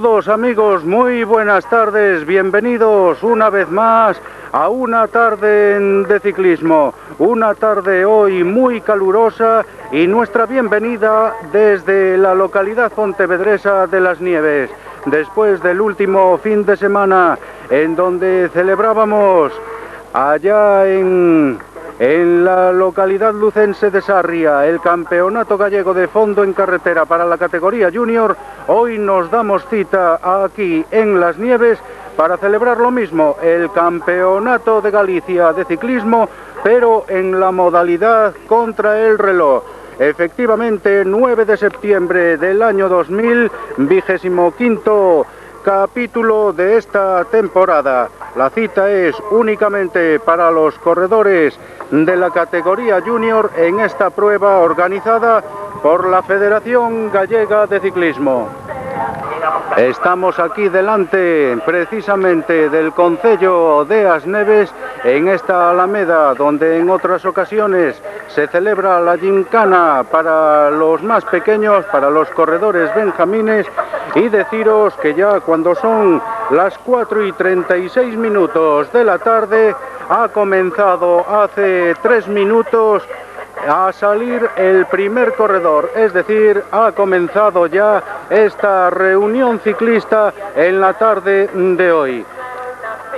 Saludos amigos, muy buenas tardes, bienvenidos una vez más a una tarde de ciclismo, una tarde hoy muy calurosa y nuestra bienvenida desde la localidad pontevedresa de Las Nieves, después del último fin de semana en donde celebrábamos allá en la localidad lucense de Sarria, el Campeonato Gallego de Fondo en Carretera para la categoría Junior. Hoy nos damos cita aquí en Las Nieves para celebrar lo mismo, el Campeonato de Galicia de Ciclismo, pero en la modalidad contra el reloj. Efectivamente, 9 de septiembre del año 2000, 25º capítulo de esta temporada. La cita es únicamente para los corredores de la categoría Junior en esta prueba organizada por la Federación Gallega de Ciclismo. Estamos aquí delante precisamente del concello de As Neves, en esta alameda donde en otras ocasiones se celebra la gincana para los más pequeños, para los corredores benjamines, y deciros que ya cuando son las 4:36 de la tarde ha comenzado hace 3 minutos a salir el primer corredor, es decir, ha comenzado ya esta reunión ciclista en la tarde de hoy.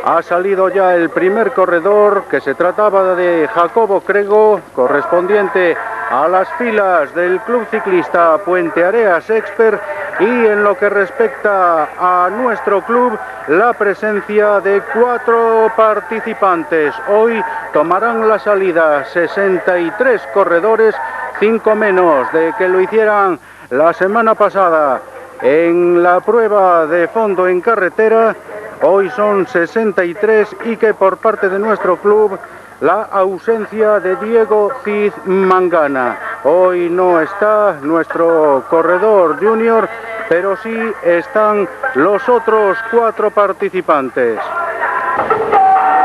Ha salido ya el primer corredor, que se trataba de Jacobo Crego, correspondiente a las filas del Club Ciclista Puente Areas Expert, y en lo que respecta a nuestro club, la presencia de 4 participantes. Hoy tomarán la salida 63 corredores, 5 menos de que lo hicieran la semana pasada en la prueba de fondo en carretera. Hoy son 63 y que por parte de nuestro club la ausencia de Diego Cid Mangana. Hoy no está nuestro corredor junior, pero sí están los otros 4 participantes.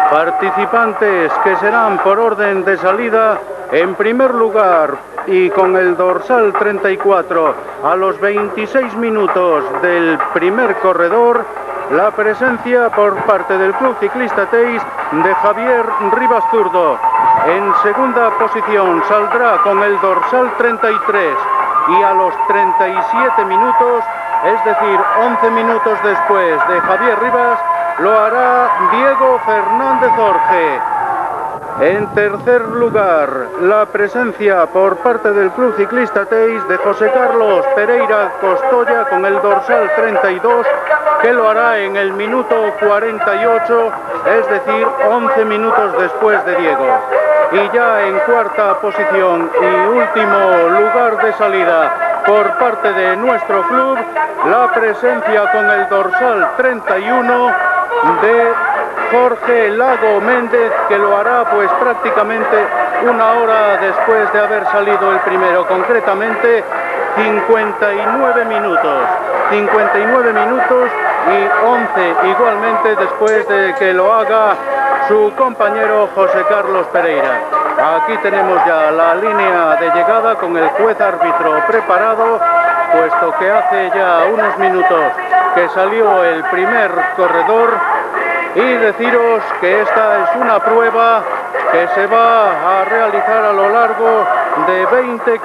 Participantes que serán por orden de salida. En primer lugar, y con el dorsal 34, a los 26 minutos del primer corredor, la presencia por parte del Club Ciclista Teis de Javier Rivas Zurdo. En segunda posición saldrá con el dorsal 33 y a los 37 minutos, es decir, 11 minutos después de Javier Rivas, lo hará Diego Fernández Orge. En tercer lugar, la presencia por parte del Club Ciclista Teis de José Carlos Pereira Costoya con el dorsal 32, que lo hará en el minuto 48, es decir, 11 minutos después de Diego. Y ya en cuarta posición y último lugar de salida por parte de nuestro club, la presencia con el dorsal 31 de Jorge Lago Méndez, que lo hará pues prácticamente una hora después de haber salido el primero, concretamente 59 minutos y 11 igualmente después de que lo haga su compañero José Carlos Pereira. Aquí tenemos ya la línea de llegada con el juez árbitro preparado, puesto que hace ya unos minutos que salió el primer corredor. Y deciros que esta es una prueba que se va a realizar a lo largo de 20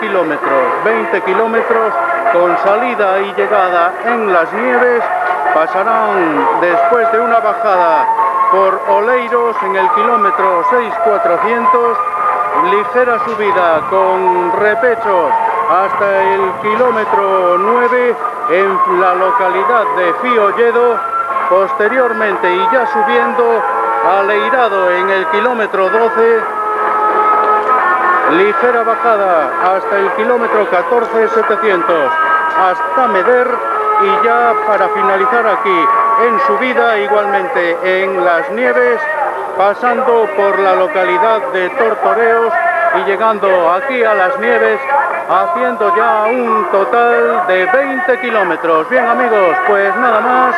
kilómetros con salida y llegada en Las Nieves. Pasarán después de una bajada por Oleiros en el kilómetro 6,400, ligera subida con repechos hasta el kilómetro 9 en la localidad de Fiolledo. Posteriormente y ya subiendo a Leirado en el kilómetro 12, ligera bajada hasta el kilómetro 14,700 hasta Meder, y ya para finalizar aquí en subida igualmente en Las Nieves, pasando por la localidad de Tortoreos y llegando aquí a Las Nieves, haciendo ya un total de 20 kilómetros. Bien amigos, pues nada más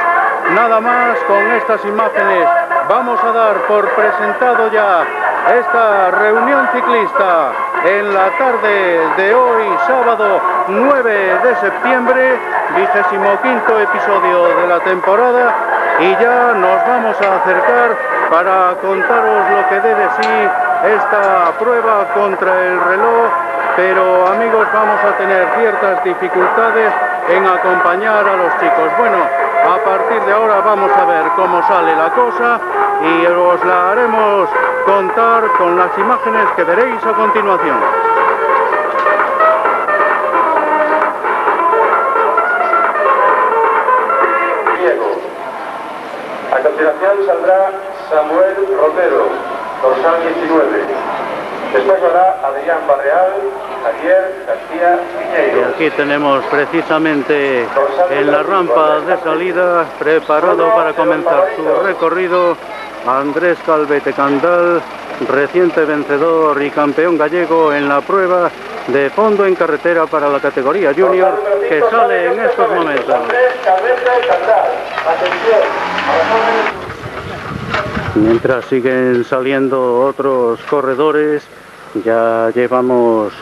con estas imágenes vamos a dar por presentado ya esta reunión ciclista en la tarde de hoy, sábado 9 de septiembre, 25º episodio de la temporada, y ya nos vamos a acercar para contaros lo que dé de sí esta prueba contra el reloj, pero amigos, vamos a tener ciertas dificultades en acompañar a los chicos. Bueno, a partir de ahora vamos a ver cómo sale la cosa y os la haremos contar con las imágenes que veréis a continuación. A continuación saldrá Samuel Romero, dorsal 19. Después hará Adrián Barreal, Javier García Piñeiro. Y aquí tenemos precisamente en la rampa de salida, preparado para comenzar su recorrido, Andrés Calvete Candal, reciente vencedor y campeón gallego en la prueba de fondo en carretera para la categoría junior, que sale en estos momentos. Andrés Calvete Candal. Atención. Mientras siguen saliendo otros corredores, ya llevamos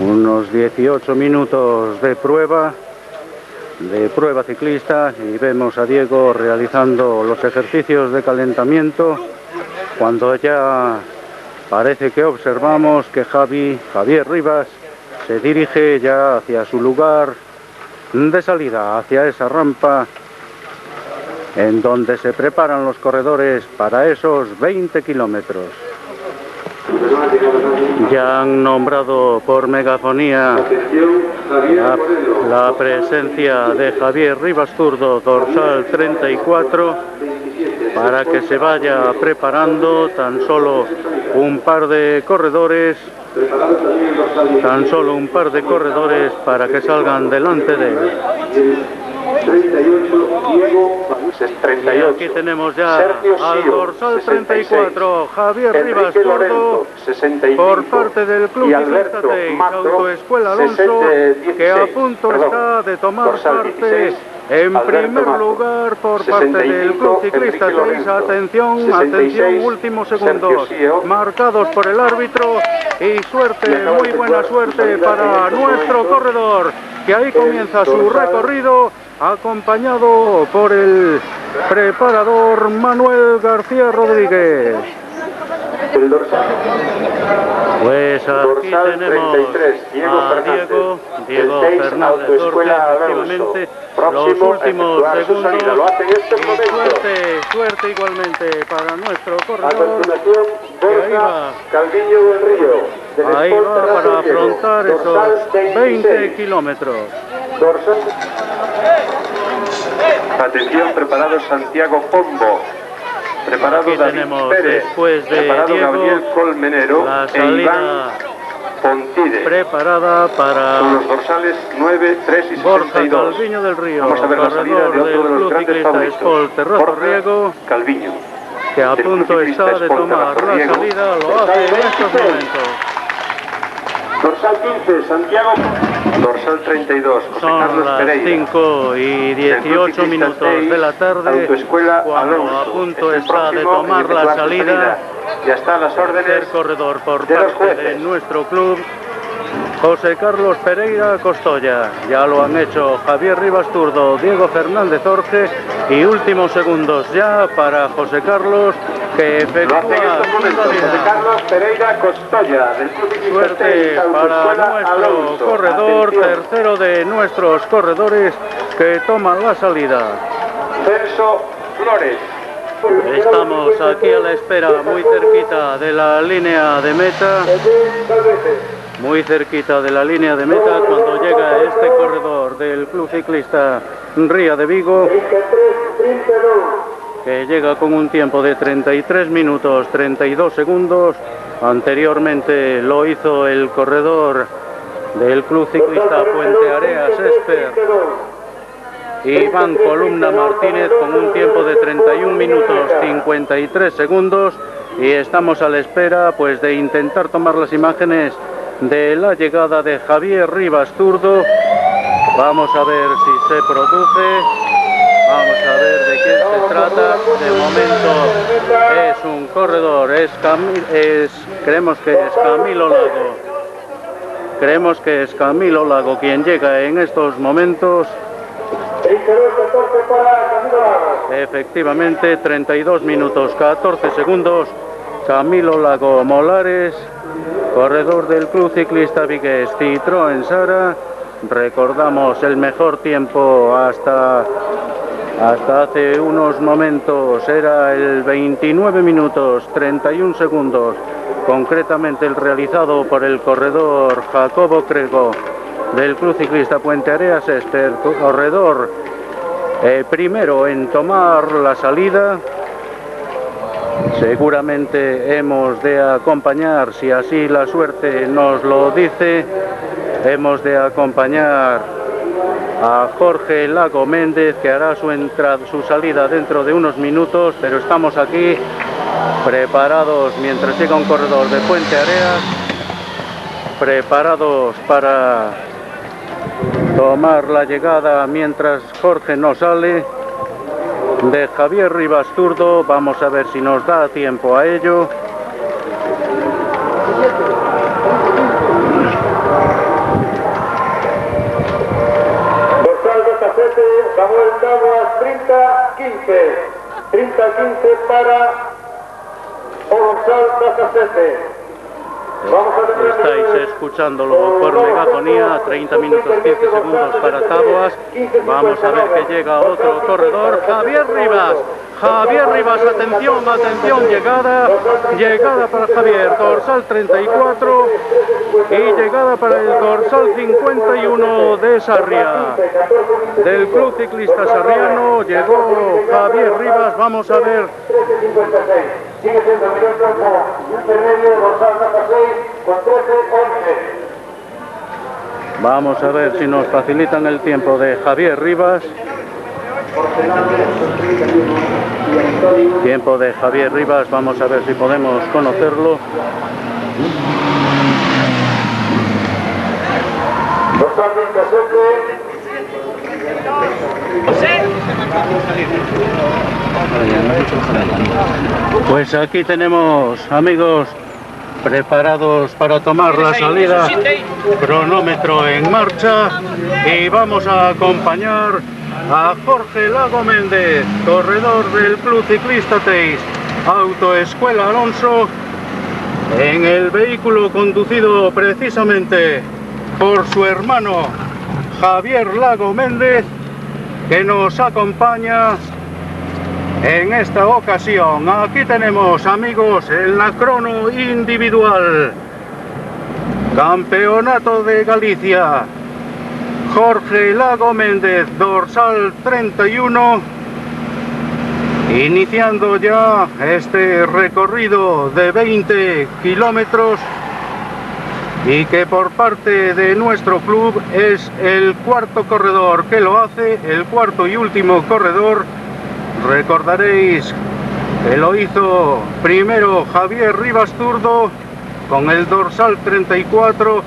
unos 18 minutos de prueba ciclista, y vemos a Diego realizando los ejercicios de calentamiento, cuando ya parece que observamos que Javier Rivas se dirige ya hacia su lugar de salida, hacia esa rampa en donde se preparan los corredores para esos 20 kilómetros. Ya han nombrado por megafonía la presencia de Javier Rivas Zurdo, dorsal 34, para que se vaya preparando tan solo un par de corredores para que salgan delante de él. 38, Diego 38. Y aquí tenemos ya al dorsal 34, Javier Rivas Zurdo, por parte del Club Ciclista Teix, Autoescuela Alonso, que a punto está de tomar parte en primer lugar por parte del Club Ciclista Teix. Atención, últimos segundos marcados por el árbitro, y suerte, muy buena suerte para nuestro corredor, que ahí comienza su recorrido, acompañado por el preparador Manuel García Rodríguez. Pues aquí tenemos a Diego Fernández Torque, efectivamente, los últimos segundos, y suerte igualmente para nuestro corredor, que ahí va para afrontar esos 20 kilómetros. Atención, preparado Santiago Pombo, preparado Aquí David tenemos, Pérez, después de preparado Diego, Gabriel Colmenero la e salida Iván Pontide, preparada para con los dorsales 9, 3 y Borja 62. Calviño del Río, Vamos a ver la salida corredor de otro del de los Club grandes Ciclista favoritos, Espol Terrazo Borja Riego, Calviño, que a del punto Club Ciclista está de Espol tomar Terrazo la Riego. salida, lo hace en estos momentos. Dorsal 15, Santiago. Dorsal 32, José Son Carlos las Pereira. 5 y 18 minutos de la tarde, Autoescuela cuando Alonso. a punto Es el está de próximo tomar en la efectuar su salida. Ya está a las órdenes Tercer corredor por de los parte de jueces. nuestro club, José Carlos Pereira Costoya. Ya lo han hecho Javier Rivas Zurdo, Diego Fernández Orge, y últimos segundos ya para José Carlos, que Lo efectúa hace en estos su momentos José salida. Carlos Pereira Costoya, del Club Ciclista Suerte Teix, para Autoescuela nuestro Alonso. corredor, Atención. tercero de nuestros corredores que toman la salida. Celso Flores. Estamos aquí a la espera, muy cerquita de la línea de meta. Muy cerquita de la línea de meta cuando llega este corredor del Club Ciclista Ría de Vigo, que llega con un tiempo de 33 minutos 32 segundos. Anteriormente lo hizo el corredor del Club Ciclista Puente Areas Esper, Iván Columna Martínez, con un tiempo de 31 minutos 53 segundos, y estamos a la espera pues de intentar tomar las imágenes de la llegada de Javier Rivas Zurdo. Vamos a ver si se produce. Vamos a ver de qué se trata. De momento es un corredor, creemos que es Camilo Lago. Creemos que es Camilo Lago quien llega en estos momentos. Efectivamente, 32 minutos 14 segundos. Camilo Lago Molares, corredor del Club Ciclista Vigués Citroën Sara. Recordamos el mejor tiempo hasta hace unos momentos era el 29 minutos 31 segundos, concretamente el realizado por el corredor Jacobo Crego del Club Ciclista Puente Areas, corredor primero en tomar la salida. Seguramente hemos de acompañar, si así la suerte nos lo dice, hemos de acompañar a Jorge Lago Méndez, que hará su salida dentro de unos minutos, pero estamos aquí preparados mientras llega un corredor de Puente Areas, preparados para tomar la llegada mientras Jorge no sale, de Javier Rivas Zurdo. Vamos a ver si nos da tiempo a ello. Samuel Taguas, 30-15 para Dorsal 17. Estáis escuchándolo por megafonía, 30 minutos 15 segundos para Taboas. Vamos a ver que llega otro corredor, Javier Rivas. Javier Rivas, atención, llegada para Javier, dorsal 34 y llegada para el dorsal 51 de Sarria. Del Club Ciclista Sarriano llegó Javier Rivas, vamos a ver. Sigue siendo intermedio, dorsal 16 con 13-11. Vamos a ver si nos facilitan el tiempo de Javier Rivas. Tiempo de Javier Rivas, vamos a ver si podemos conocerlo. Pues aquí tenemos, amigos, preparados para tomar la salida, cronómetro en marcha, y vamos a acompañar a Jorge Lago Méndez, corredor del Club Ciclista Teis Autoescuela Alonso, en el vehículo conducido precisamente por su hermano Javier Lago Méndez, que nos acompaña en esta ocasión. Aquí tenemos, amigos, en la crono individual, Campeonato de Galicia, Jorge Lago Méndez, dorsal 31, iniciando ya este recorrido de 20 kilómetros, y que por parte de nuestro club es el cuarto corredor que lo hace, el cuarto y último corredor. Recordaréis que lo hizo primero Javier Rivas Zurdo con el dorsal 34,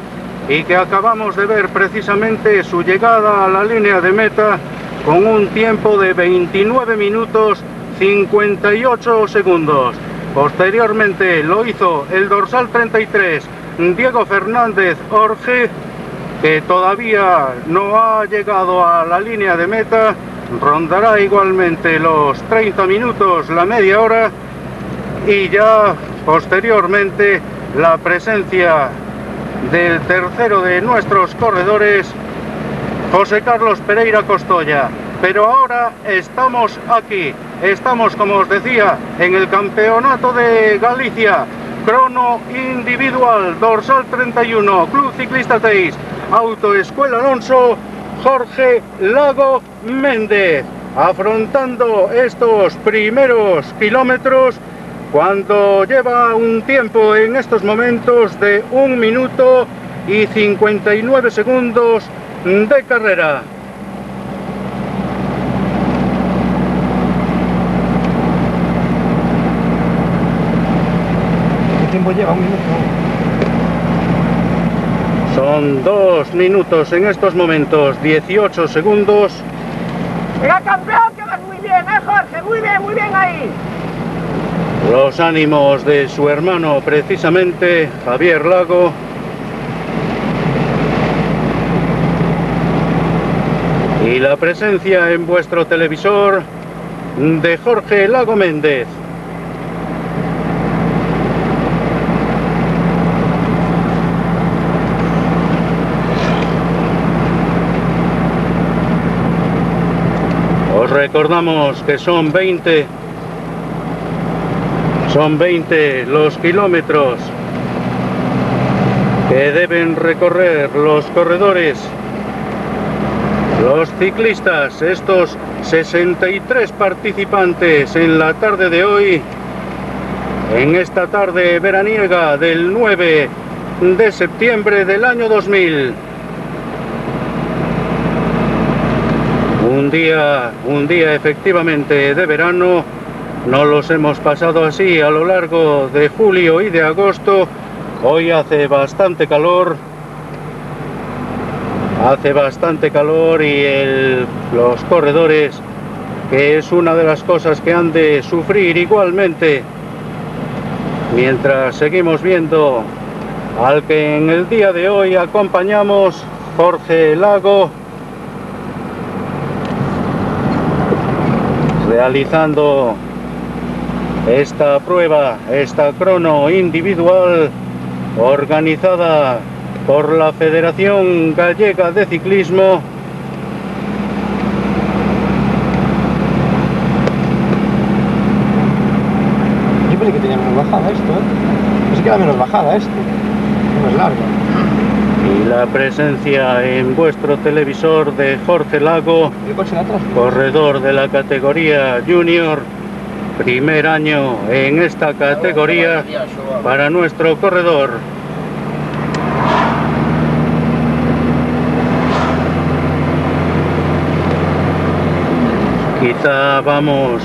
y que acabamos de ver precisamente su llegada a la línea de meta con un tiempo de 29 minutos 58 segundos. Posteriormente lo hizo el dorsal 33, Diego Fernández Orge, que todavía no ha llegado a la línea de meta, rondará igualmente los 30 minutos, la media hora, y ya posteriormente la presencia del tercero de nuestros corredores, José Carlos Pereira Costoya. Pero ahora estamos aquí, estamos, como os decía, en el Campeonato de Galicia, crono individual, dorsal 31, Club Ciclista Teis Autoescuela Alonso, Jorge Lago Méndez, afrontando estos primeros kilómetros, cuando lleva un tiempo en estos momentos de 1 minuto y 59 segundos de carrera. ¿Qué tiempo lleva? 1 minuto. Son 2 minutos en estos momentos, 18 segundos. ¡Venga, campeón, que me muy bien, Jorge, muy bien ahí. Los ánimos de su hermano, precisamente, Javier Lago. Y la presencia en vuestro televisor de Jorge Lago Méndez. Os recordamos que son 20 los kilómetros que deben recorrer los corredores, los ciclistas, estos 63 participantes en la tarde de hoy, en esta tarde veraniega del 9 de septiembre del año 2000. Un día efectivamente de verano. No los hemos pasado así a lo largo de julio y de agosto. Hoy hace bastante calor. Y los corredores, que es una de las cosas que han de sufrir igualmente, mientras seguimos viendo al que en el día de hoy acompañamos, Jorge Lago, realizando esta prueba, esta crono individual organizada por la Federación Gallega de Ciclismo. Yo pensé que tenía menos bajada esto, Pensé que era menos bajada esto, más larga. Y la presencia en vuestro televisor de Jorge Lago, ¿El coche de atrás? corredor de la categoría Junior, primer año en esta categoría para nuestro corredor. Quizá vamos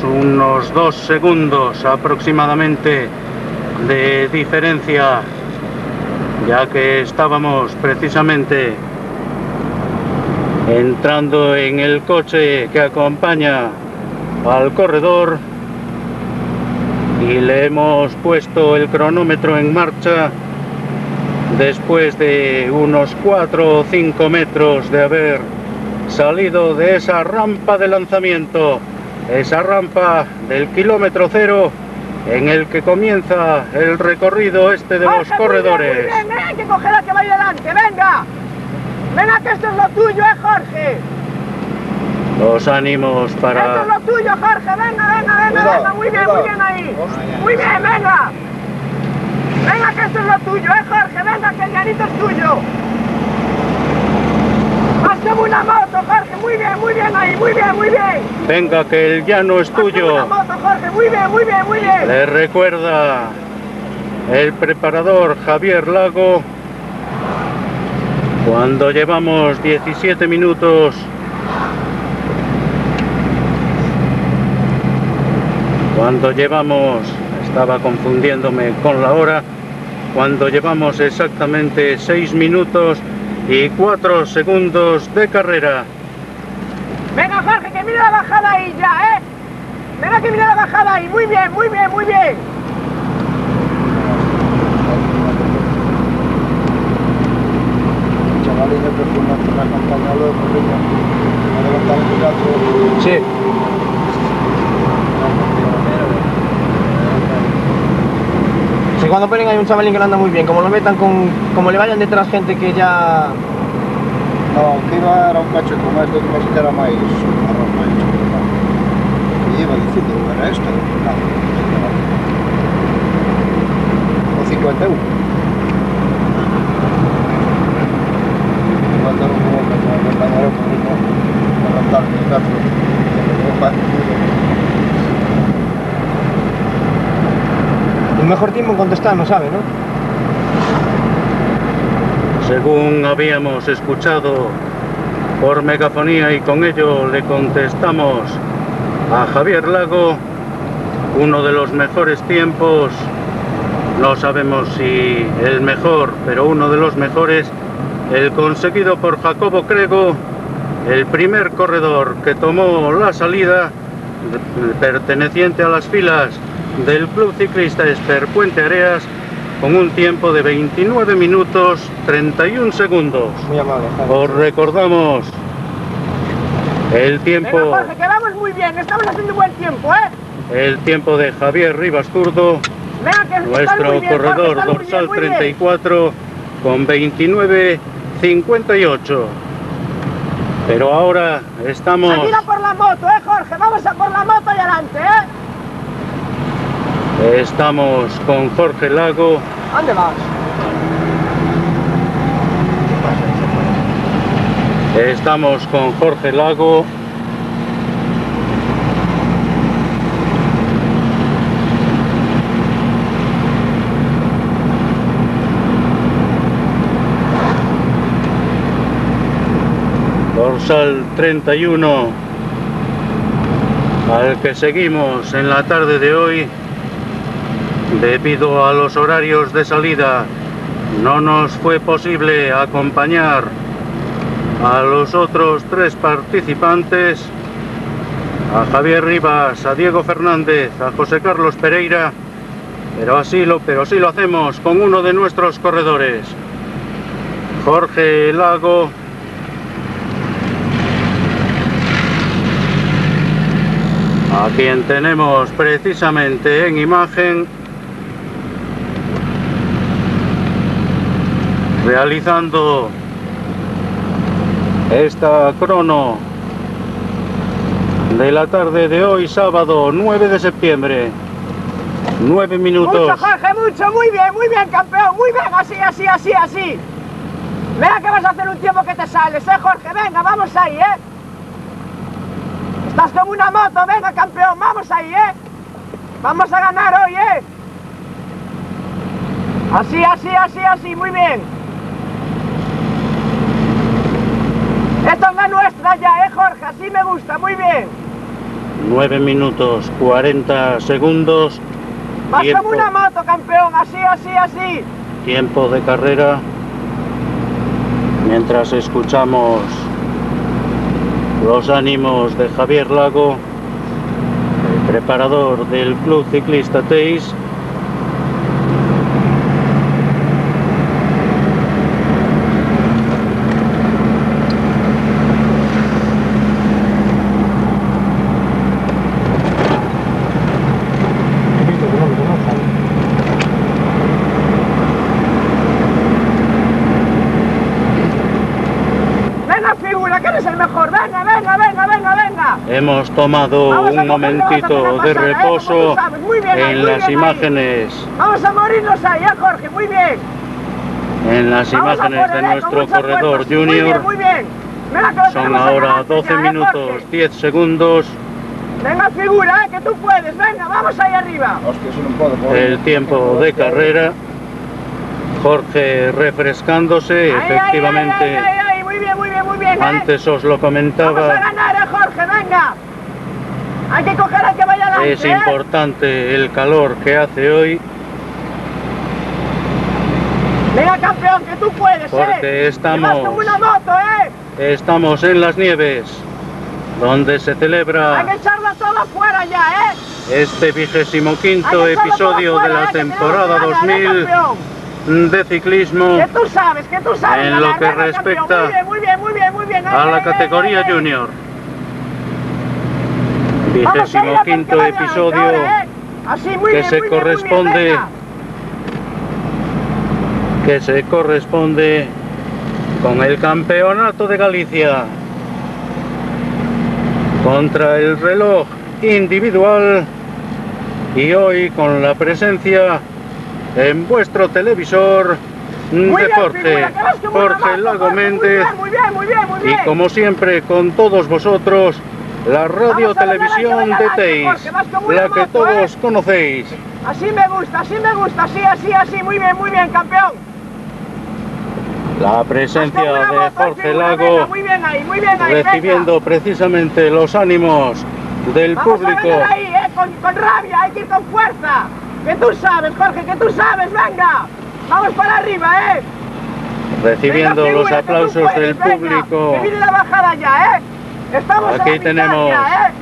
unos 2 segundos aproximadamente de diferencia, ya que estábamos precisamente entrando en el coche que acompaña al corredor y le hemos puesto el cronómetro en marcha después de unos 4 o 5 metros de haber salido de esa rampa de lanzamiento, esa rampa del kilómetro 0 en el que comienza el recorrido este de los corredores. Muy bien, hay que coger a que vaya adelante, venga que esto es lo tuyo, Jorge. Los ánimos para... Esto es lo tuyo, Jorge, venga, muy bien ahí. Muy bien, venga que esto es lo tuyo, Jorge, venga que el llanito es tuyo. Más como una moto, Jorge, muy bien ahí, muy bien. Venga que el llano es tuyo. Una moto, Jorge, muy bien. Le recuerda el preparador Javier Lago, cuando llevamos 17 minutos estaba confundiéndome con la hora, cuando llevamos exactamente 6 minutos y 4 segundos de carrera. Venga, Jorge, que mira la bajada ahí ya, Venga que mira la bajada ahí, muy bien. Sí. Si cuando ponen hay un chavalín que no anda muy bien, como lo metan como le vayan detrás gente que ya... No, que iba era un coche como este que me era máis e iba dicindo, era esto, o 51. Cuando non vou con o compañero conmigo, con o tal de Castro, El mejor tiempo en contestar no sabe, ¿no? Según habíamos escuchado por megafonía, y con ello le contestamos a Javier Lago, uno de los mejores tiempos, no sabemos si el mejor, pero uno de los mejores, el conseguido por Jacobo Crego el primer corredor que tomó la salida, perteneciente a las filas del Club Ciclista Esper Puente Areas, con un tiempo de 29 minutos 31 segundos. Muy amable, Javi. Os recordamos el tiempo, Venga, Jorge, que vamos muy bien, estamos haciendo buen tiempo, el tiempo de Javier Rivas Zurdo, Venga, que estás nuestro muy bien, Jorge, corredor estás muy dorsal bien, muy bien. 34 con 29.58. Pero ahora estamos, Aquí va por la moto, Jorge, vamos a por la moto y adelante, estamos con Jorge Lago. ¿Dónde vas? Estamos con Jorge Lago. Dorsal 31, al que seguimos en la tarde de hoy. Debido a los horarios de salida, no nos fue posible acompañar a los otros tres participantes, a Javier Rivas, a Diego Fernández, a José Carlos Pereira, pero sí lo hacemos con uno de nuestros corredores, Jorge Lago, a quien tenemos precisamente en imagen, realizando esta crono de la tarde de hoy, sábado 9 de septiembre. 9 minutos. Mucho, Jorge, mucho, muy bien, campeón, muy bien, así. Venga que vas a hacer un tiempo que te sales, Jorge, venga, vamos ahí, Estás como una moto, venga, campeón, vamos ahí, Vamos a ganar hoy, Así, muy bien. Esta es la nuestra ya, Jorge, así me gusta, muy bien. 9 minutos 40 segundos. Vas como una moto, campeón, así. Tiempo de carrera. Mientras escuchamos los ánimos de Javier Lago, el preparador del Club Ciclista Teis. Hemos tomado un momentito de reposo en las imágenes. Vamos a morirnos ahí, Jorge, muy bien. En las imágenes de nuestro corredor junior. Muy bien. Son ahora 12 minutos 10 segundos. Venga, figura, que tú puedes. Venga, vamos ahí arriba. Hostia, eso no puedo. El tiempo de carrera. Jorge refrescándose, efectivamente. Muy bien. Antes os lo comentaba. Vamos a ganar, Jorge, venga. Hay que coger al que vaya adelante. Es importante el calor que hace hoy. Venga, campeón, que tú puedes, Porque estamos como una moto, Estamos en las nieves, donde se celebra Hay que echarla toda afuera ya, este 25º episodio de la temporada 2000 de ciclismo, que tú sabes, en lo que respecta muy bien, a la categoría junior. 25º episodio que se corresponde con el Campeonato de Galicia contra el reloj individual, y hoy con la presencia en vuestro televisor de Jorge Lago Méndez, y como siempre con todos vosotros la radio televisión de Teis, la que todos conocéis. Así me gusta, así, muy bien, campeón. La presencia de Jorge Lago, recibiendo precisamente los ánimos del público. Vamos a ahí, con rabia, hay que ir con fuerza. Que tú sabes, Jorge, venga. Vamos para arriba, recibiendo Venga, los figura, que tú aplausos del puedes, venga. público. Que viene la bajada ya, Estamos Aquí a la tenemos mitad ya,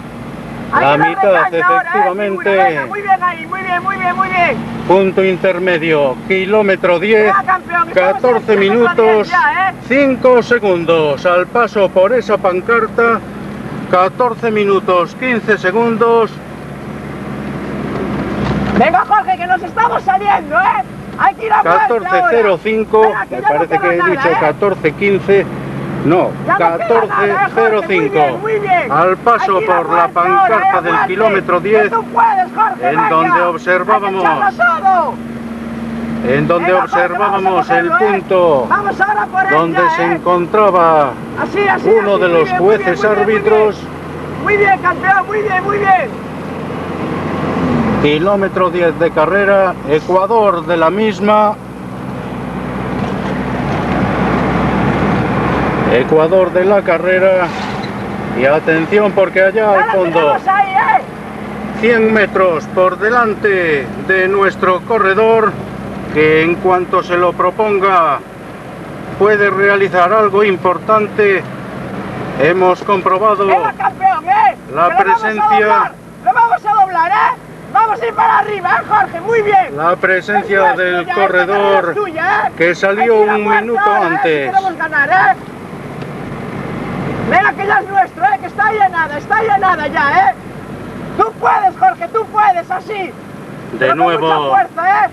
la Ahí mitad, recaña ahora, efectivamente. figura, venga, muy bien ahí, muy bien, muy bien, muy bien. Punto intermedio, kilómetro 10, Venga, campeón, estamos en 14 el kilómetro minutos, 10 ya, 5 segundos. Al paso por esa pancarta, 14 minutos, 15 segundos. Venga, Jorge, que nos estamos saliendo, Hay que ir a vuelta ahora. 14.05, Venga, me ya no parece queda que he nada, dicho 14.15. No, Ya no queda nada, Jorge, muy bien, muy bien. al paso Hay que ir a por la vuelta ahora, pancarta del aguante. kilómetro Que 10, tú puedes, Jorge, en venga. donde observábamos- Hay que echarlo todo. en donde Venga, Jorge, observábamos vamos a el cogerlo, punto Vamos ahora por él donde ya, se encontraba Así, así, uno así, de muy los bien, muy bien, jueces muy bien, muy bien. árbitros. Muy bien, campeón, muy bien, muy bien. Kilómetro 10 de carrera, Ecuador de la misma. Ecuador de la carrera. Y atención porque allá Ya al lo fondo, tenemos ahí, 100 metros por delante de nuestro corredor, que en cuanto se lo proponga puede realizar algo importante. Hemos comprobado Venga, campeón, la Que lo presencia- vamos a doblar, lo vamos a doblar, Vamos a ir para arriba, Jorge, muy bien. la presencia Es nuestro del ya, esta carrera corredor es tuya, que Hay salió que ir a un muerte minuto ahora, Si antes. queremos ganar, Venga, que ya es nuestro, que está llenada ya, Tú puedes, Jorge, tú puedes, así. De Pero con nuevo. mucha fuerza,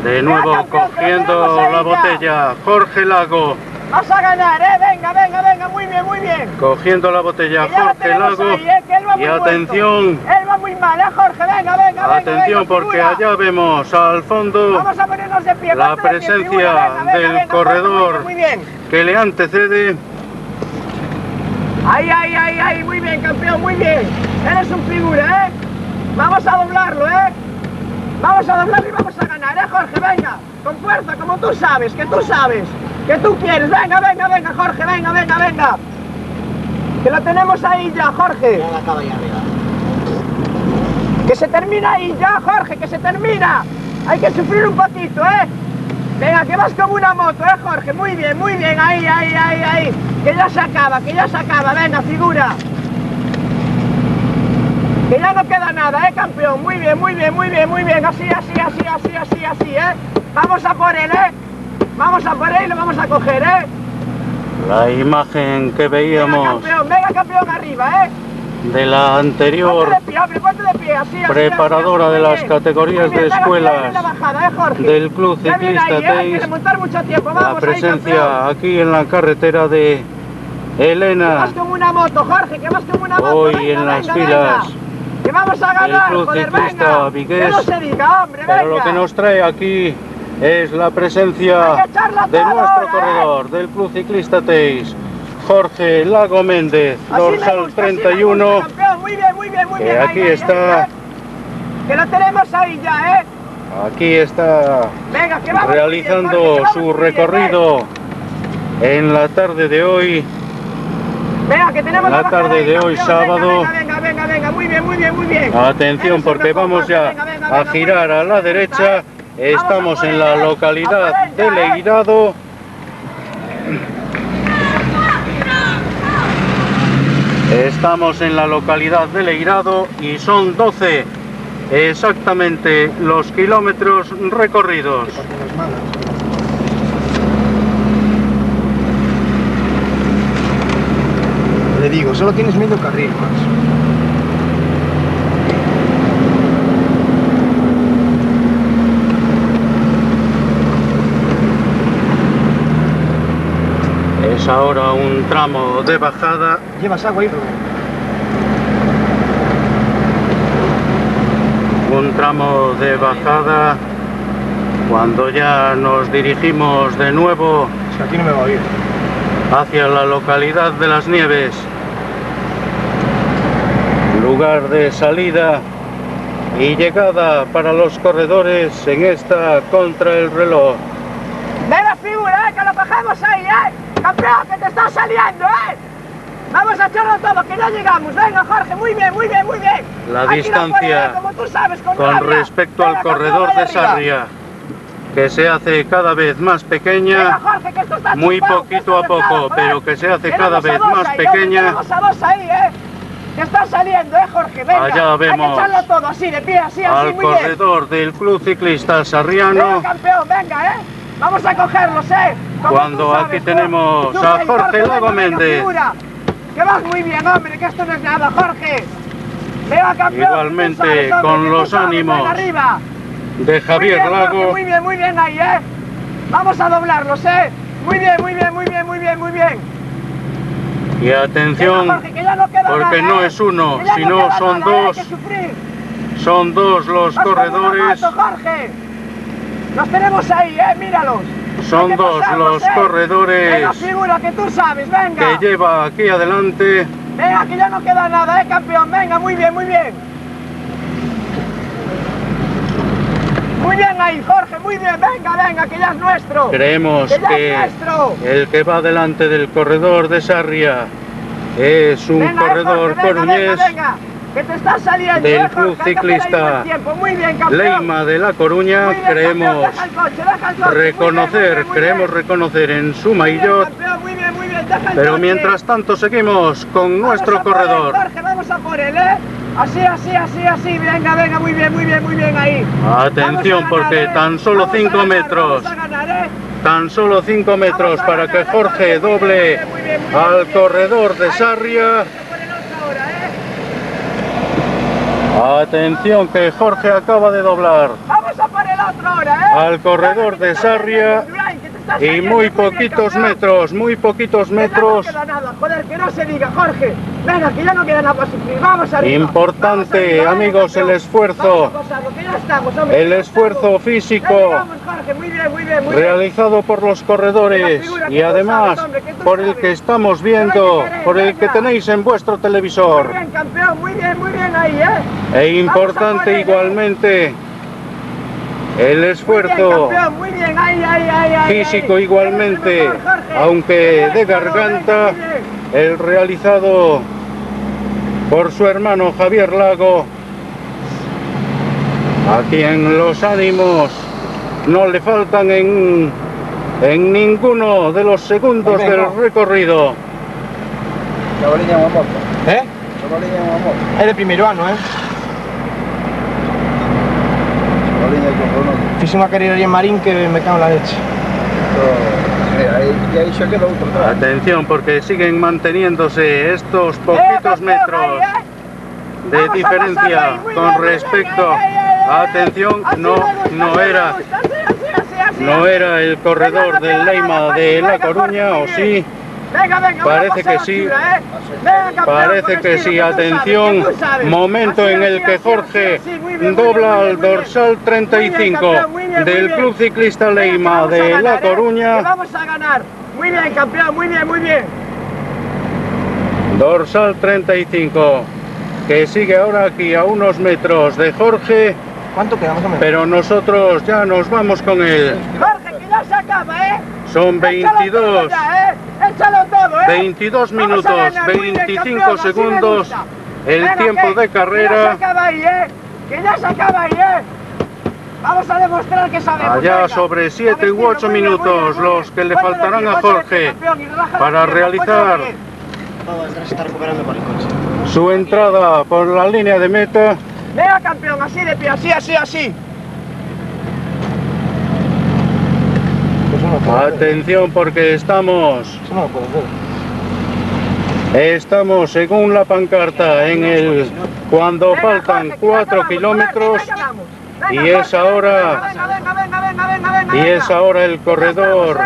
De nuevo campeón, que lo cogiendo tenemos ahí la ya. botella, Jorge Lago, Vas a ganar, venga, venga, venga, muy bien, muy bien. cogiendo la botella, Que ya lo Jorge tenemos Lago. ahí, que él va Y muy atención, muerto. Él va muy mal, Jorge, venga, venga, atención venga, porque figura. allá vemos al fondo Vamos a ponernos de pie. la ponte de pie, presencia figura, venga, del venga, corredor. Muy bien, que le antecede. Ahí, muy bien, campeón, muy bien. Eres un figura, Vamos a doblarlo, Vamos a doblarlo y vamos a ganar, Jorge, venga. Con fuerza, como tú sabes, que tú quieres. Venga, venga, venga, Jorge, venga, venga, venga. Que lo tenemos ahí ya, Jorge. Ya la acaba ya arriba. Que se termina ahí ya, Jorge, que se termina. Hay que sufrir un poquito, Venga, que vas como una moto, Jorge. Muy bien, ahí. Que ya se acaba, venga, figura. Que ya no queda nada, campeón. Muy bien. Así. Vamos a por él, Vamos a por él y lo vamos a coger, La imagen que veíamos Venga, campeón, arriba, de la anterior Ponte de pie, así, preparadora de muy las bien. categorías Muy bien, de venga, escuelas que ya viene la bajada, Jorge. del Club Ya viene Ciclista ahí, hay que Teis, remontar mucho tiempo, la vamos, ahí, presencia campeón. aquí en la carretera de Que Elena. vas como una moto, Jorge, que vas como una moto. Hoy venga, en las venga, filas venga. Que vamos a ganar, Club joder, Ciclista venga. Vigués. Que no se diga, hombre, venga. Pero lo que nos trae aquí es la Hay presencia que echarla de toda nuestro ahora, corredor, del Club Ciclista Teis, Jorge Lago Méndez, Así me dorsal gusta, así me 31, gusta, campeón. Muy bien, que ahí, aquí ahí, está. ahí. Que lo tenemos ahí ya, aquí está Venga, que vamos realizando muy bien, Jorge, que su vamos muy bien, recorrido en la tarde de hoy. Venga, que tenemos la bajada tarde ahí, de hoy, campeón. sábado. Venga, muy bien. Atención Eres el porque mejor, vamos Jorge, ya venga, a muy girar bien, a la me gusta, derecha. Estamos Vamos a en por la él, localidad a por él de ya, Leirado. Estamos en la localidad de Leirado y son 12 exactamente los kilómetros recorridos. Le digo, solo tienes medio carril más. Es ahora un tramo de bajada. ¿Llevas agua ahí, Rubén? Un tramo de bajada cuando ya nos dirigimos de nuevo Es que aquí no me va a oír. hacia la localidad de Las Nieves, lugar de salida y llegada para los corredores en esta contra el reloj. Ve la figura, que lo cogemos ahí, campeón, que te está saliendo, Vamos a echarlo todo, que ya llegamos. Venga, Jorge, muy bien. La Hay que ir a por distancia él, como tú sabes, con con rabia. respecto Venga, al campeón, corredor ahí de arriba. Sarria. que se hace cada vez más Venga, pequeña, Jorge, que esto está muy chupado, poquito a que esto está poco, mezclado, pero joder. que se hace Tenemos cada a vez dos más ahí, pequeña. Tenemos a dos ahí, que está saliendo, Jorge, venga. Allá Hay que vemos echarlo todo así, de pie, así, al muy bien. corredor del Club Ciclista Venga, Sarriano, campeón, venga, vamos a cogerlos, Como cuando tú sabes, aquí tenemos tú, a Rey, Jorge Lago venga, Méndez. figura. Que vas muy bien, hombre, que esto no es nada, Jorge. Venga, campeón. Igualmente, tú sabes, hombre, con que tú los sabes, ánimos venga, arriba. de Javier Muy bien, Jorge, Lago. muy bien ahí, Vamos a doblarlos, Muy bien, muy bien, muy bien, muy bien, muy bien. Y atención, Venga, Jorge, que ya no queda porque nada, no es uno, que ya sino queda son nada, dos. Hay que sufrir. Son dos los Vas como una corredores, moto, Jorge. Los tenemos ahí, míralos. son Hay que dos pasarlos, los Venga, corredores figura, que tú sabes, venga. que lleva aquí adelante. Venga, que ya no queda nada, campeón. Venga, muy bien, muy bien. Muy bien ahí, Jorge, muy bien. Venga, que ya es nuestro. Creemos Que ya que es nuestro. el que va delante del corredor de Sarria es un Venga, corredor Jorge, coruñés, venga, que te está saliendo, del Jorge, Club hay que hacer ahí Ciclista buen tiempo. Muy bien, campeón. Leima de La Coruña. Muy bien, campeón, Queremos deja el coche, deja el coche. reconocer, Muy bien. queremos reconocer en su Muy bien, maillot, campeón, muy bien, deja el pero coche. mientras tanto seguimos con nuestro Vamos a por él, corredor. Jorge, vamos a por él, Así, venga, muy bien ahí. Atención, Vamos a ganar, porque tan solo Vamos a 5 ganar, metros. Vamos a ganar, Tan solo 5 metros Vamos a para ganar, que Jorge muy bien, doble muy bien, al corredor de Ahí, Sarria. vamos a por el otro ahora, Atención, que Jorge acaba de doblar Vamos a por el otro ahora, al corredor de Sarria y muy poquitos metros, No queda nada, joder, que no se diga, Jorge. Venga, que ya no queda nada para sufrir. Vamos arriba. Importante, Vamos arriba, amigos, campeón. el esfuerzo. Vamos a pasarlo, que ya estamos, hombre, El que ya esfuerzo estamos. físico Ya llegamos, Jorge, muy bien. realizado por los corredores y además por el que estamos viendo, por el que tenéis en vuestro televisor. Muy bien, campeón, muy bien ahí, E importante igualmente el esfuerzo muy bien, ahí, físico ahí. igualmente, Eres el mejor, Jorge. aunque de Eso, garganta, venga, muy bien. el realizado por su hermano Javier Lago, a quien los ánimos no le faltan en ninguno de los segundos Ahí vengo. del recorrido. Chavaliña unha moto. Chavaliña unha moto. É de primeiro ano, Chavaliña con Ronaldo. Fixe unha carreira en Marín que me cago en la leche. Aí xa queda outro atrás. Atención, porque siguen manteniéndose estos poquitos campeón, metros ahí, de Vamos a diferencia pasarlo ahí, muy con bien, respecto. ahí. Atención, Así no me gusta, no así me era gusta, así. no era el corredor del Leima de La Coruña, o sí. Venga, Parece que sí. Parece que sí. Atención, momento en el que Jorge dobla al dorsal 35 del Club Ciclista Leima de La Coruña. Vamos a ganar. Muy bien, campeón, muy bien. Dorsal 35, que sigue ahora aquí a unos metros de Jorge, ¿Cuánto queda más o menos? pero nosotros ya nos vamos con él. Jorge, que ya se acaba, Son 22, Échalo todo, 22 Vamos a minutos, ganar, muy bien, 25 campeón, así me segundos, gusta. el Venga, tiempo de Que ya se carrera. acaba ahí, Que ya se acaba ahí, Vamos a demostrar que sabemos. Allá venga. sobre 7 u Vamos, 8 muy bien, minutos muy bien. los que le Ponte faltarán de a pie, Jorge campeón, y relaja para las piernas, realizar ponte de pie. Todo Andrés está recuperando por el coche. su entrada por la línea de meta. Venga, campeón, así de pie, así. Eso no lo puedo hacer. Atención, porque estamos Eso no lo puedo hacer. Estamos según la pancarta en el cuando Venga, faltan Jorge, que ya 4 acabamos, kilómetros venga, acabamos. y Venga, es Jorge, ahora- venga, y es ahora el corredor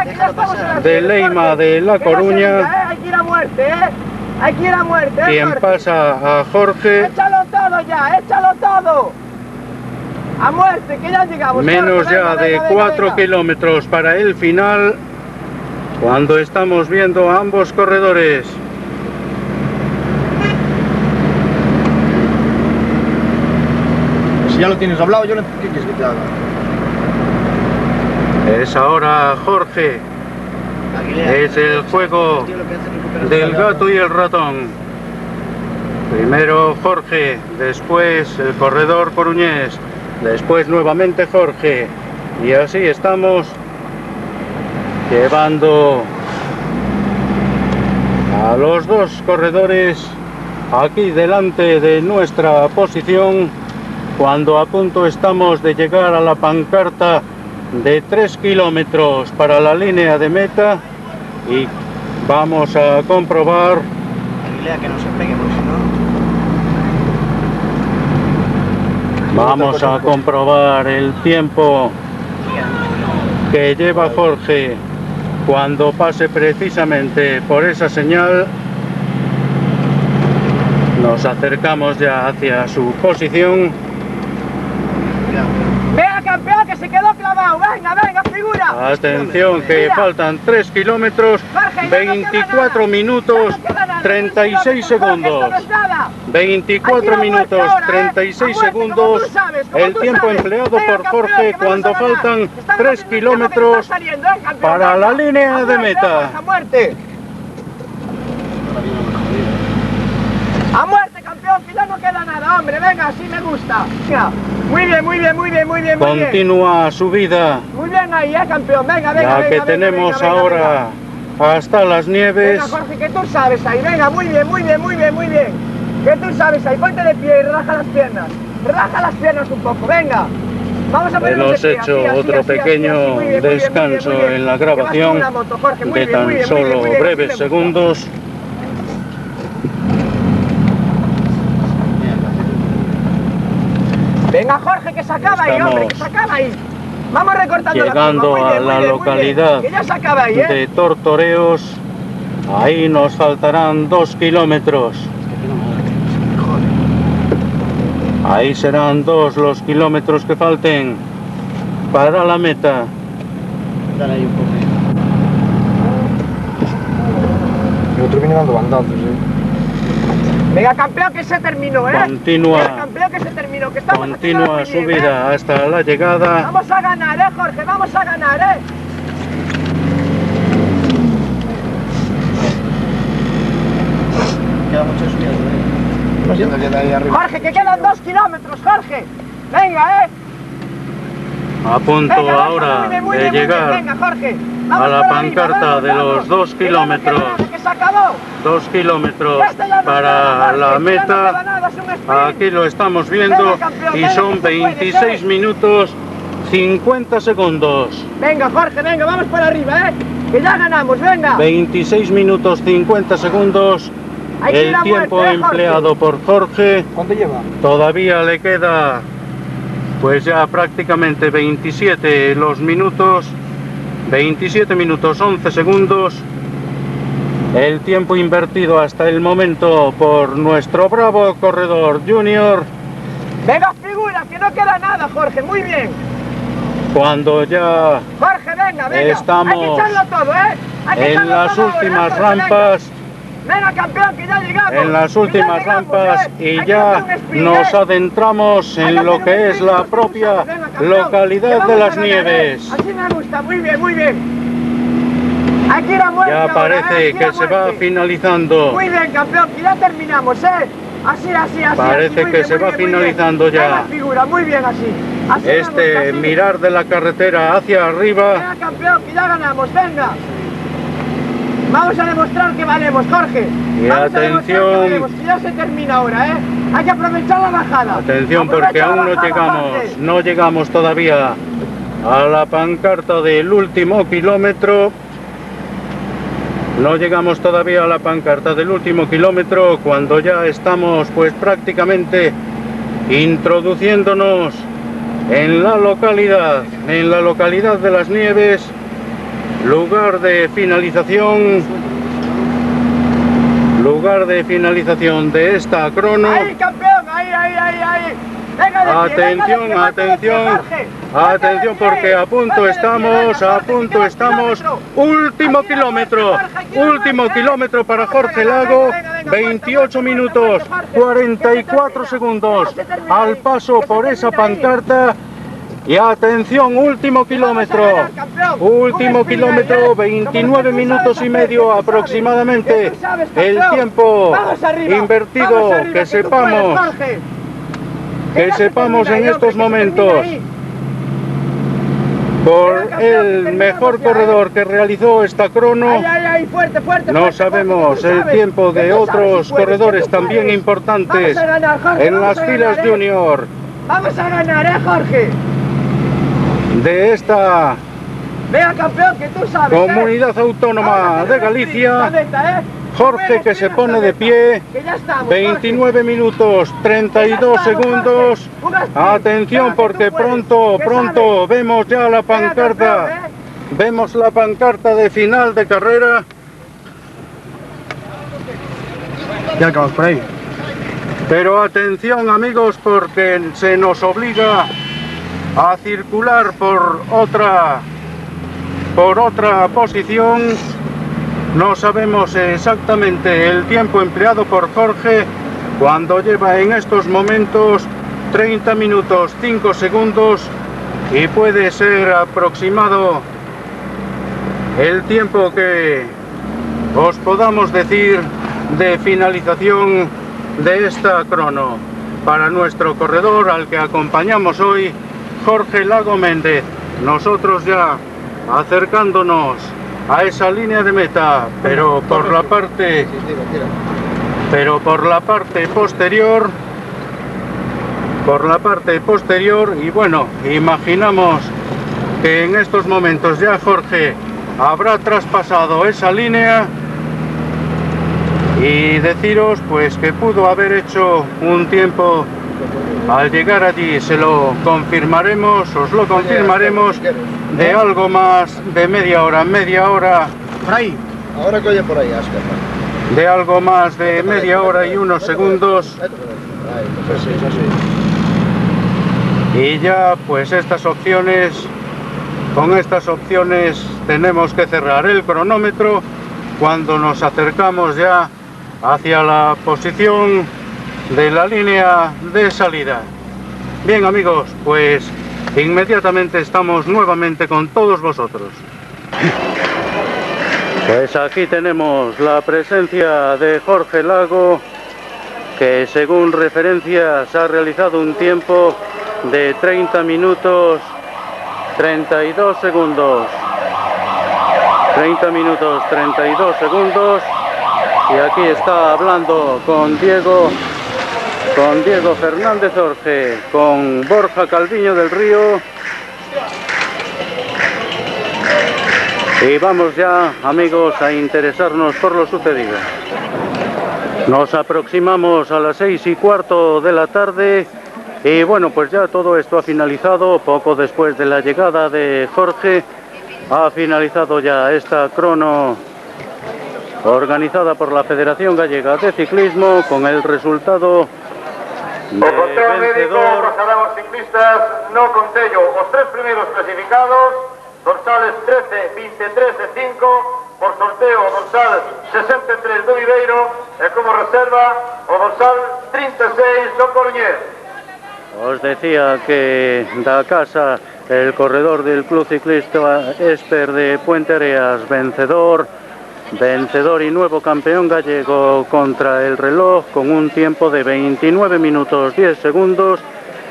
de Leima de La Coruña Hay que ir a muerte, Hay que ir a muerte, quien Jorge. pasa a Jorge. Échalo todo ya, échalo todo. A muerte, que ya llegamos. Menos Jorge, ya de 4 kilómetros para el final, cuando estamos viendo a ambos corredores. Si ya lo tienes doblado, yo no... ¿Qué quieres que te haga? Es ahora Jorge, es el juego del gato y el ratón. Primero Jorge, después el corredor coruñés, después nuevamente Jorge. Y así estamos llevando a los dos corredores aquí delante de nuestra posición, cuando a punto estamos de llegar a la pancarta de 3 kilómetros para la línea de meta, y vamos a comprobar Que no se pegue, porque si no... vamos a comprobar el tiempo que lleva Jorge cuando pase precisamente por esa señal. Nos acercamos ya hacia su posición. Venga, campeón, que se quedó clavado. Venga, venga, figura. Atención, que Mira. faltan 3 kilómetros, Jorge, ya no queda 24 nada. minutos, Ya no queda nada. 36 Jorge, segundos. esto no es nada. 24 Aquí la muerte minutos, ahora, 36 A muerte, segundos, como tú sabes, como el tú tiempo sabes. empleado Venga, por campeón, Jorge que vamos cuando a ganar. faltan Estamos 3 haciendo lo que kilómetros está saliendo, campeón, para venga. la línea A de muerte, meta. vamos, a muerte. A muerte, campeón, que ya no queda nada, hombre, venga, así me gusta. Venga. Muy bien, muy bien, muy bien, muy bien, muy bien. Continúa subida, Muy bien ahí, campeón, venga, venga, la venga, que venga, tenemos venga, venga, ahora hasta las nieves. Venga, Jorge, que tú sabes ahí, venga, muy bien, muy bien, muy bien, muy bien. Que tú sabes ahí, ponte de pie y relaja las piernas. Relaja las piernas un poco, venga. Vamos a ponernos Hemos de pie, hecho así, así, otro así, pequeño así, muy bien, muy bien, muy bien, descanso muy bien. en la Que vas con grabación una moto, Jorge, muy de bien, muy tan bien, muy solo bien, muy bien, breves así me gusta. segundos. Venga, Jorge, que se acaba ahí, hombre, que se acaba ahí. Vamos recortando Llegando la curva, muy a bien, muy la bien, muy localidad bien. Que ya se acaba ahí, de Tortoreos, ahí nos faltarán 2 kilómetros. Ahí serán 2 los kilómetros que falten para la meta. Dale ahí un poco. El otro viene dando bandazos, Venga, campeón, que se terminó, Continúa. Venga, campeón, que se terminó, que estamos haciéndolo Continúa muy bien, subida hasta la llegada. Vamos a ganar, Jorge, vamos a ganar, Queda mucho subida todavía. No queda ahí arriba. Jorge, que quedan 2 kilómetros, Jorge. Venga, A punto Venga, vamos, ahora muy bien, muy de bien, muy bien. llegar Venga, Jorge. a Vamos la por arriba, pancarta vamos, de vamos. los 2 Que ya no queda kilómetros. nada, que se acabó. 2 kilómetros Ya está, ya no queda para nada, la Jorge, que ya no queda meta. nada, es un sprint. Aquí lo estamos viendo Venga, campeón, y venga, son que se puede, 26 minutos 50 segundos. Venga, Jorge, venga, vamos por arriba, que ya ganamos, venga. 26 minutos 50 segundos. Hay que ir El a tiempo muerte, Jorge. empleado por Jorge. ¿Cuánto lleva? Todavía le queda pues ya prácticamente 27 los minutos. 27 minutos 11 segundos. El tiempo invertido hasta el momento por nuestro bravo corredor junior. Venga, figura, que no queda nada, Jorge, muy bien. Cuando ya Jorge, venga, venga. Estamos Hay que echarlo todo, Hay que en echarlo las todo ahora, últimas Jorge, rampas, Venga, campeón, que ya llegamos. en las que ya últimas llegamos, rampas Hay y que ya hacer un sprint, nos adentramos Hay en hacer lo un que es sprint, la porque tú propia sabes, venga, campeón, localidad que de vamos las a ganar, nieves. Así me gusta, muy bien, muy bien. Hay que ir a muerte Ya ahora, parece hay ir que a se va muerte. finalizando. Muy bien, campeón, que ya terminamos, Así, así, así. Parece así, muy que bien, se muy va bien, muy finalizando bien. ya. Venga, figura, muy bien así. Así me gusta, Este así. mirar de la carretera hacia arriba. Venga, campeón, que ya ganamos, venga. Vamos a demostrar que valemos, Jorge. Y Vamos a demostrar atención. que valemos, que ya se termina ahora, Hay que aprovechar la bajada. Atención porque Aprovecha la aún no bajada, llegamos, Jorge. no llegamos todavía a la pancarta del último kilómetro. No llegamos todavía a la pancarta del último kilómetro cuando ya estamos pues prácticamente introduciéndonos en la localidad de las Nieves, lugar de finalización de esta crono. Ahí, campeón, ahí. Venga de pie, Atención, venga de pie, atención, Jorge. Venga atención de pie, porque a punto venga de pie, estamos, venga, a Jorge, que punto queda estamos. kilómetro. Último Aquí la kilómetro, muerte, Jorge, aquí la último muerte, kilómetro para Vamos a Jorge ganar, Lago, venga, 28 muerte, minutos, Jorge, 44 que se segundos termina, que se termina al ahí, paso que se por esa termina ahí. pancarta. Y atención, último kilómetro, Vamos a ganar, campeón. último Un sprint kilómetro, ahí, como 29 que tú minutos sabes y hacer, medio que tú sabes, aproximadamente. que tú sabes, El campeón. tiempo Vamos arriba, invertido, vamos arriba, que tú sepamos. puedes, Jorge. Que ya se sepamos termina en ahí, estos hombre, que se termina momentos. ahí. por el mejor corredor que realizó esta crono. Ay, fuerte, fuerte. No sabemos el tiempo de otros corredores también importantes en las filas junior. Vamos a ganar, Jorge. De esta Venga, campeón, que tú sabes. Comunidad Autónoma de Galicia. Jorge, que se pone de pie, 29 minutos 32 segundos. Atención, porque pronto vemos ya la pancarta. Vemos la pancarta de final de carrera. Ya acabamos por ahí. Pero atención, amigos, porque se nos obliga a circular por otra posición. No sabemos exactamente el tiempo empleado por Jorge cuando lleva en estos momentos 30 minutos 5 segundos y puede ser aproximado el tiempo que os podamos decir de finalización de esta crono para nuestro corredor al que acompañamos hoy, Jorge Lago Méndez. Nosotros ya acercándonos a esa línea de meta, pero por la parte posterior, y bueno, imaginamos que en estos momentos ya Jorge habrá traspasado esa línea, y deciros pues que pudo haber hecho un tiempo al llegar allí, os lo confirmaremos de algo más de media hora Por ahí. Ahora que oye por ahí, Ascar. de algo más de media hora y unos segundos. Y ya pues con estas opciones tenemos que cerrar el cronómetro cuando nos acercamos ya hacia la posición de la línea de salida. Bien, amigos, pues inmediatamente estamos nuevamente con todos vosotros. Pues aquí tenemos la presencia de Jorge Lago, que según referencias ha realizado un tiempo de 30 minutos 32 segundos. 30 minutos 32 segundos. Y aquí está hablando con Diego Fernández Orge, con Borja Calviño del Río. Y vamos ya, amigos, a interesarnos por lo sucedido. Nos aproximamos a las 6:15 de la tarde y bueno, pues ya todo esto ha finalizado poco después de la llegada de Jorge. Ha finalizado ya esta crono organizada por la Federación Gallega de Ciclismo con el resultado de vencedor. Pasarán os ciclistas no concello os tres primeiros clasificados, dorsales 13, 23 e 5, por sorteo o dorsal 63 do Viveiro e como reserva o dorsal 36 do Coruñés. Os decía que da casa el corredor del Club Ciclista Esper de Puente Areas, vencedor y nuevo campeón gallego contra el reloj con un tiempo de 29 minutos 10 segundos.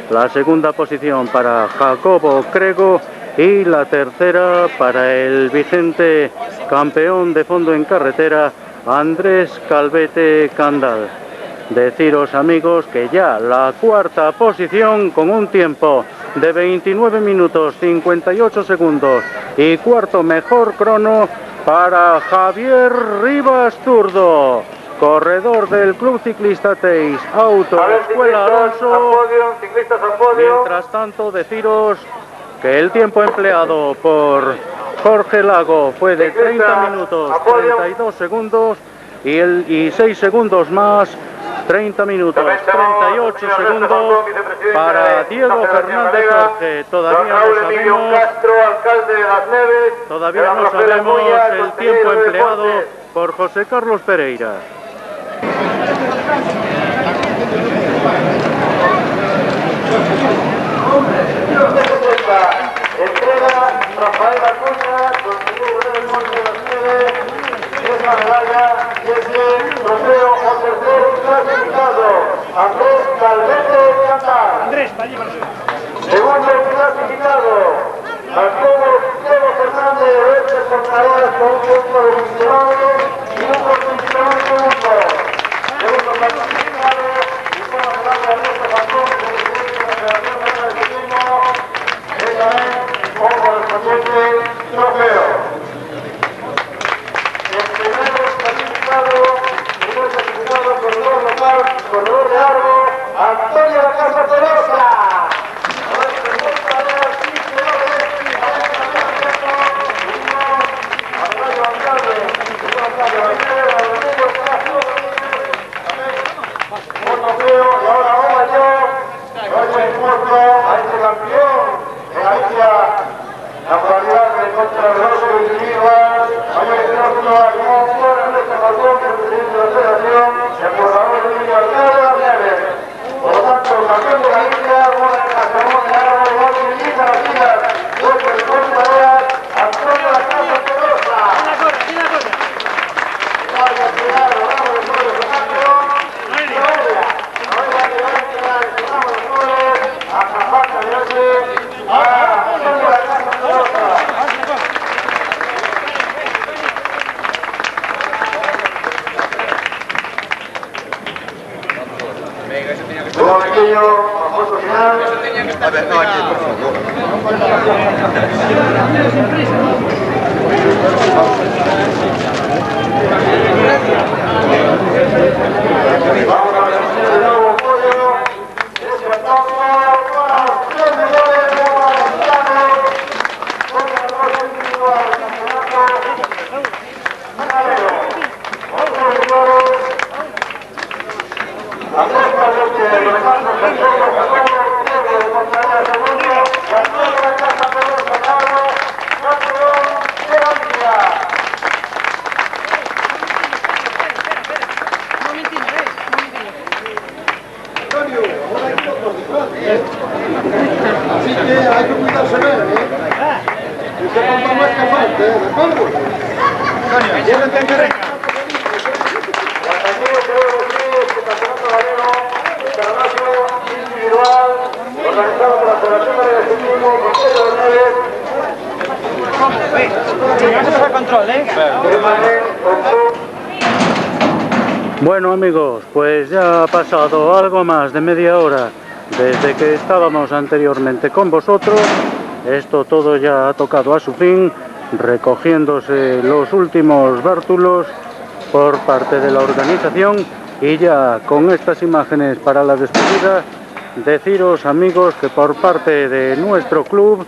La segunda posición para Jacobo Crego y la tercera para el vigente campeón de fondo en carretera, Andrés Calvete Candal. Deciros, amigos, que ya la cuarta posición con un tiempo de 29 minutos 58 segundos y cuarto mejor crono para Javier Rivas Zurdo, corredor del Club Ciclista Teis Auto Escuela Alonso. Mientras tanto, deciros que el tiempo empleado por Jorge Lago fue de 30 minutos 32 segundos y 6 segundos más, 30 minutos 38 segundos para Diego Fernández Jorge. Todavía no sabemos el tiempo empleado por José Carlos Pereira. Entrega Rafael Acuña, consejero del Monte de las Nieves, esa medalla y ese trofeo o tercer clasificado, Andrés Calvete Candal. Segundo clasificado, Jacobo trofeo. El primero clasificado corredor local, corredor de Argo, Antonio La Casa Perosa. A ver, no, aquí, por favor. Así que hay que cuidarse bien, Y se compra más que falta, ¿de acuerdo? Llévate que reca. Individual, organizado por la Federación de Atletismo, Consejo de Bueno amigos, pues ya ha pasado algo más de media hora desde que estábamos anteriormente con vosotros. Esto todo ya ha tocado a su fin, recogiéndose los últimos bártulos por parte de la organización, y ya con estas imágenes para la despedida, deciros amigos que por parte de nuestro club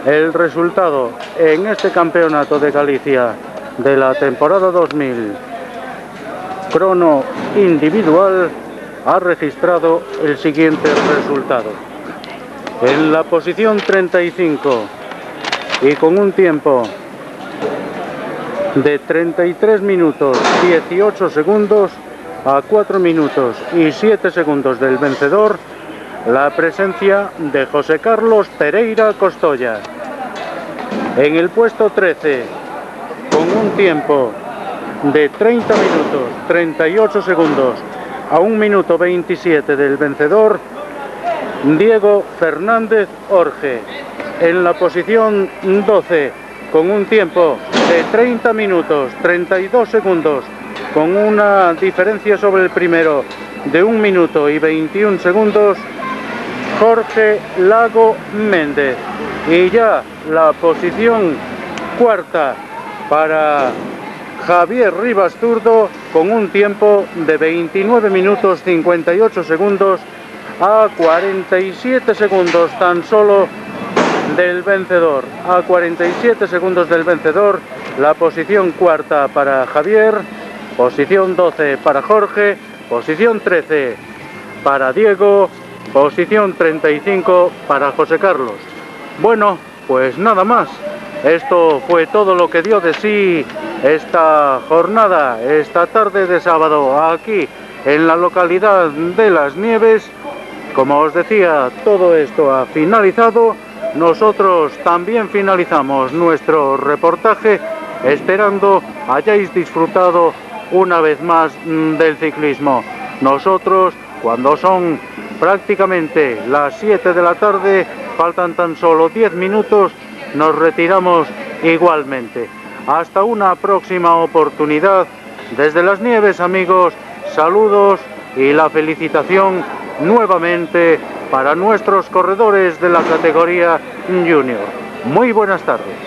el resultado en este campeonato de Galicia de la temporada 2000 crono individual ha registrado el siguiente resultado. En la posición 35 y con un tiempo de 33 minutos 18 segundos a 4 minutos y 7 segundos del vencedor, la presencia de José Carlos Pereira Costoya. En el puesto 13, con un tiempo de 30 minutos 38 segundos a 1 minuto 27 del vencedor, Diego Fernández Orge. En la posición 12, con un tiempo de 30 minutos 32 segundos, con una diferencia sobre el primero de 1 minuto y 21 segundos, Jorge Lago Méndez. Y ya la posición cuarta para Javier Rivas Zurdo, con un tiempo de 29 minutos 58 segundos a 47 segundos tan solo del vencedor. A 47 segundos del vencedor, la posición cuarta para Javier, posición 12 para Jorge, posición 13 para Diego, posición 35 para José Carlos. Bueno, pues nada más. Esto fue todo lo que dio de sí esta jornada, esta tarde de sábado, aquí en la localidad de Las Nieves. Como os decía, todo esto ha finalizado. Nosotros también finalizamos nuestro reportaje, esperando hayáis disfrutado una vez más del ciclismo. Nosotros, cuando son prácticamente las 7 de la tarde, faltan tan solo 10 minutos, nos retiramos igualmente. Hasta una próxima oportunidad. Desde Las Nieves, amigos, saludos y la felicitación nuevamente para nuestros corredores de la categoría junior. Muy buenas tardes.